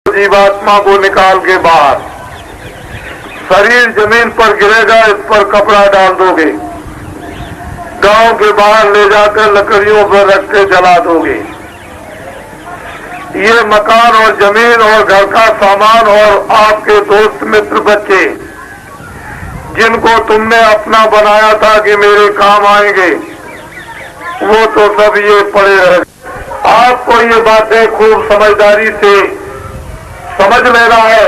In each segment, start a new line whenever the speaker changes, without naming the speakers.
जीवात्मा को निकाल के बाहर, शरीर जमीन पर गिरेगा, इस पर कपड़ा डाल दोगे, गांव के बाहर ले जाकर लकड़ियों पर रख के जला दोगे। ये मकान और जमीन और घर का सामान और आपके दोस्त मित्र बच्चे जिनको तुमने अपना बनाया था कि मेरे काम आएंगे, वो तो सब ये पड़े रहे। आपको ये बातें खूब समझदारी से समझ लेना है।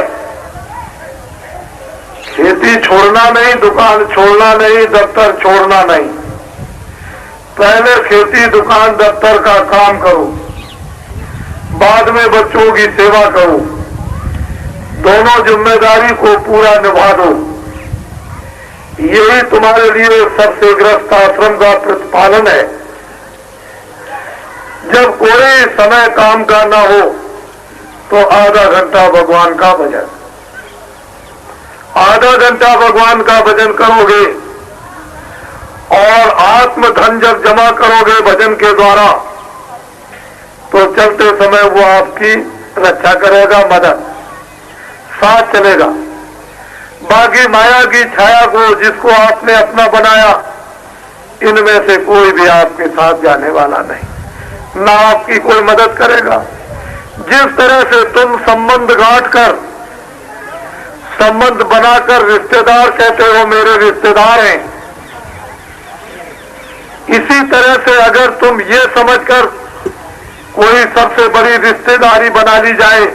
खेती छोड़ना नहीं, दुकान छोड़ना नहीं, दफ्तर छोड़ना नहीं। पहले खेती, दुकान, दफ्तर का काम करो, बाद में बच्चों की सेवा करो। दोनों जिम्मेदारी को पूरा निभा दो। यही तुम्हारे लिए सबसे ग्रस्त आश्रम का प्रतिपालन है। जब कोई समय काम का ना हो तो आधा घंटा भगवान का भजन, आधा घंटा भगवान का भजन करोगे और आत्म धन जब जमा करोगे भजन के द्वारा, तो चलते समय वो आपकी रक्षा करेगा, मदद साथ चलेगा। बाकी माया की छाया को जिसको आपने अपना बनाया, इनमें से कोई भी आपके साथ जाने वाला नहीं, ना आपकी कोई मदद करेगा। जिस तरह से तुम संबंध गांठ कर, संबंध बनाकर रिश्तेदार कहते हो मेरे रिश्तेदार हैं, इसी तरह से अगर तुम ये समझकर कोई सबसे बड़ी रिश्तेदारी बना ली जाए,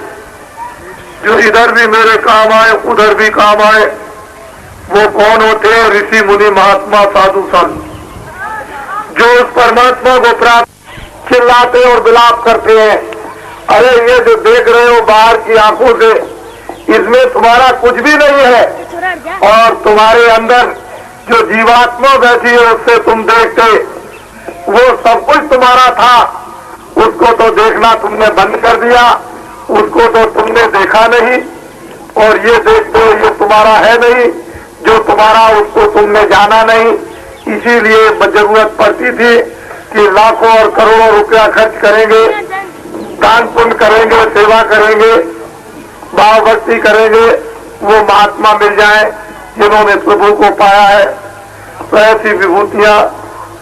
जो इधर भी मेरे काम आए उधर भी काम आए, वो कौन होते हैं? ऋषि मुनि महात्मा साधु संत, जो उस परमात्मा को प्राप्त चिल्लाते और विलाप करते हैं, अरे ये जो देख रहे हो बाहर की आंखों से, इसमें तुम्हारा कुछ भी नहीं है, और तुम्हारे अंदर जो जीवात्मा बैठी है उससे तुम देखते, वो सब कुछ तुम्हारा था, उसको तो देखना तुमने बंद कर दिया, उसको तो तुमने देखा नहीं, और ये देखते हो ये तुम्हारा है नहीं, जो तुम्हारा उसको तुमने जाना नहीं। इसीलिए जरूरत पड़ती थी कि लाखों और करोड़ों रुपया खर्च करेंगे, दान पुण्य करेंगे, सेवा करेंगे, भाव भक्ति करेंगे, वो महात्मा मिल जाए जिन्होंने प्रभु को पाया है। तो ऐसी विभूतियां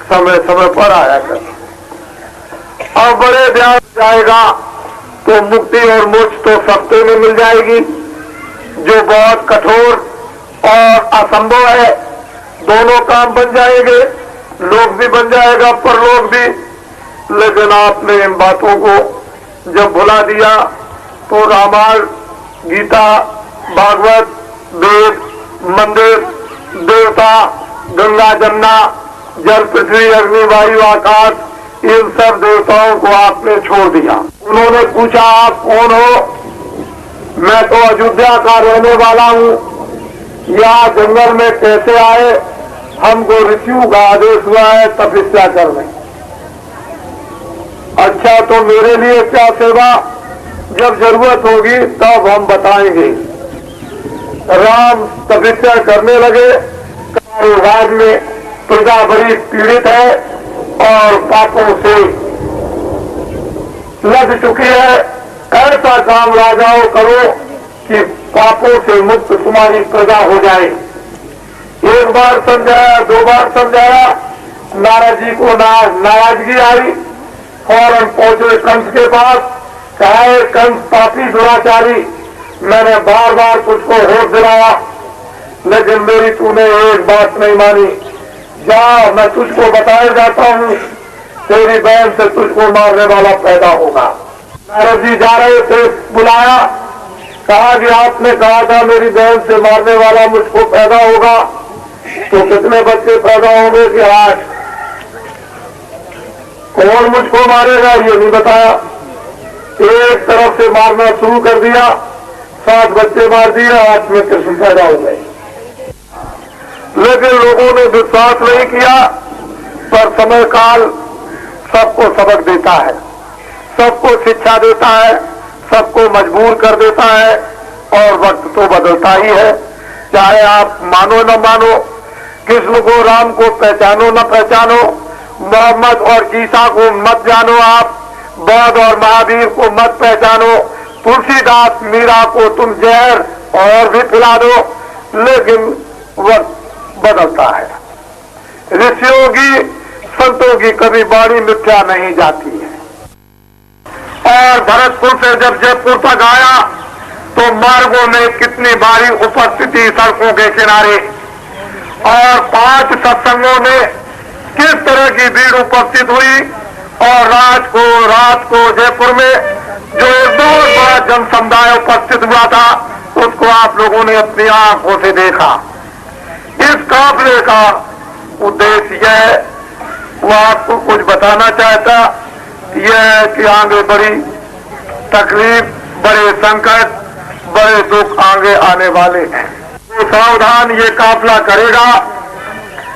समय समय पर आया कर। अब बड़े ध्यान जाएगा तो मुक्ति और मोक्ष तो सप्ते में मिल जाएगी, जो बहुत कठोर और असंभव है। दोनों काम बन जाएंगे, लोक भी बन जाएगा, परलोक भी। लेकिन आपने इन बातों को जब भुला दिया तो रामायण, गीता, भागवत, वेद, मंदिर, देवता, गंगा, जमुना, जल, पृथ्वी, अग्नि, वायु, आकाश, इन सब देवताओं को आपने छोड़ दिया। उन्होंने पूछा आप कौन हो? मैं तो अयोध्या का रहने वाला हूँ, यहाँ जंगल में कैसे आए? हमको ऋषियों का आदेश हुआ है तपस्या करने। अच्छा तो मेरे लिए क्या सेवा? जब जरूरत होगी तब हम बताएंगे। राम तपस्या करने लगे। राज में प्रजा बड़ी पीड़ित है और पापों से लग चुकी है। ऐसा काम राजाओं करो कि पापों से मुक्त तुम्हारी प्रजा हो जाए। एक बार समझाया, दो बार समझाया, नारद जी को नाराजगी आई। फौरन पहुंचे कंस के पास, कहा कंस पापी दुराचारी, मैंने बार बार तुझको होश दिलाया, लेकिन मेरी तूने एक बात नहीं मानी। जा, मैं तुझको बताया जाता हूँ, तेरी बहन से तुझको मारने वाला पैदा होगा। नारद जी जा रहे थे, बुलाया, कहा कि आपने कहा था मेरी बहन से मारने वाला मुझको पैदा होगा, तो कितने बच्चे पैदा होंगे? कि 8। कौन मुझको मारेगा ये नहीं बताया। एक तरफ से मारना शुरू कर दिया, 7 बच्चे मार दिए, 8 में कृष्ण पैदा हो गए। लेकिन लोगों ने विश्वास नहीं किया। पर समय काल सबको सबक देता है, सबको शिक्षा देता है, सबको मजबूर कर देता है, और वक्त तो बदलता ही है। चाहे आप मानो न मानो, कृष्ण को, राम को पहचानो न पहचानो, मोहम्मद और गीता को मत जानो, आप बौद्ध और महावीर को मत पहचानो, तुलसीदास मीरा को तुम जहर और भी पिला दो, लेकिन वक्त बदलता है। ऋषियों की, संतों की कभी बाणी मिथ्या नहीं जाती है। और भरतपुर से जब जयपुर तक आया तो मार्गों में कितनी भारी उपस्थिति सड़कों के किनारे, और 5 सत्संगों में किस तरह की भीड़ उपस्थित हुई। और रात को जयपुर में जो एक बहुत बड़ा जन समुदाय उपस्थित हुआ था, उसको आप लोगों ने अपनी आंखों से देखा। इस काफिले का उद्देश्य यह, वो आपको कुछ बताना चाहता, यह है कि आगे बड़ी तकलीफ, बड़े संकट, बड़े दुख आगे आने वाले हैं। तो सावधान ये काफिला करेगा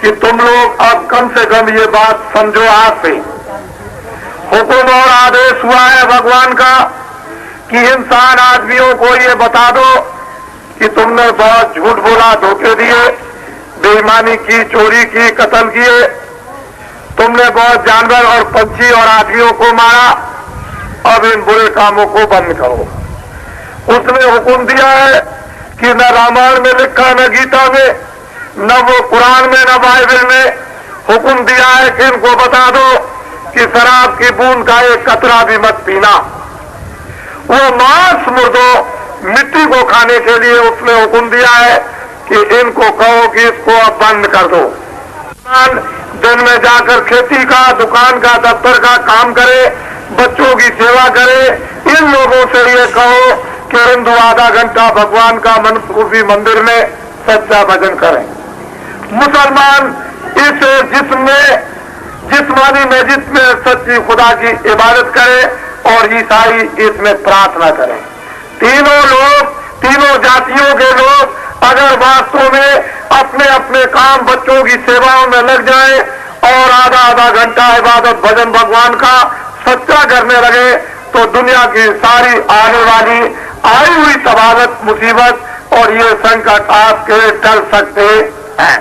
कि तुम लोग अब कम से कम ये बात समझो। आज से हुक्म और आदेश हुआ है भगवान का कि इंसान आदमियों को ये बता दो कि तुमने बहुत झूठ बोला, धोखे दिए, बेईमानी की, चोरी की, कत्ल किए, तुमने बहुत जानवर और पंछी और आदमियों को मारा, अब इन बुरे कामों को बंद करो। उसने हुक्म दिया है कि न रामायण में लिखा, न गीता में, न वो कुरान में, न बाइबल में हुक्म दिया है कि इनको बता दो कि शराब की बूंद का एक कतरा भी मत पीना। वो मांस मुर्दों मिट्टी को खाने के लिए उसने हुक्म दिया है कि इनको कहो कि इसको अब बंद कर दो। दिन में जाकर खेती का, दुकान का, दफ्तर का काम करे, बच्चों की सेवा करे। इन लोगों से ये कहो कि हिंदू आधा घंटा भगवान का मनसूबी मंदिर में सच्चा भजन करें। मुसलमान इस जिस्मानी मस्जिद में सच्ची खुदा की इबादत करे, और ईसाई इसमें प्रार्थना करें। तीनों जातियों के लोग अगर वास्तव में अपने अपने काम, बच्चों की सेवाओं में लग जाएं और आधा घंटा इबादत भजन भगवान का सच्चा करने लगे, तो दुनिया की सारी आने वाली आई हुई तबादत, मुसीबत और ये संकट आपके टल सकते हैं।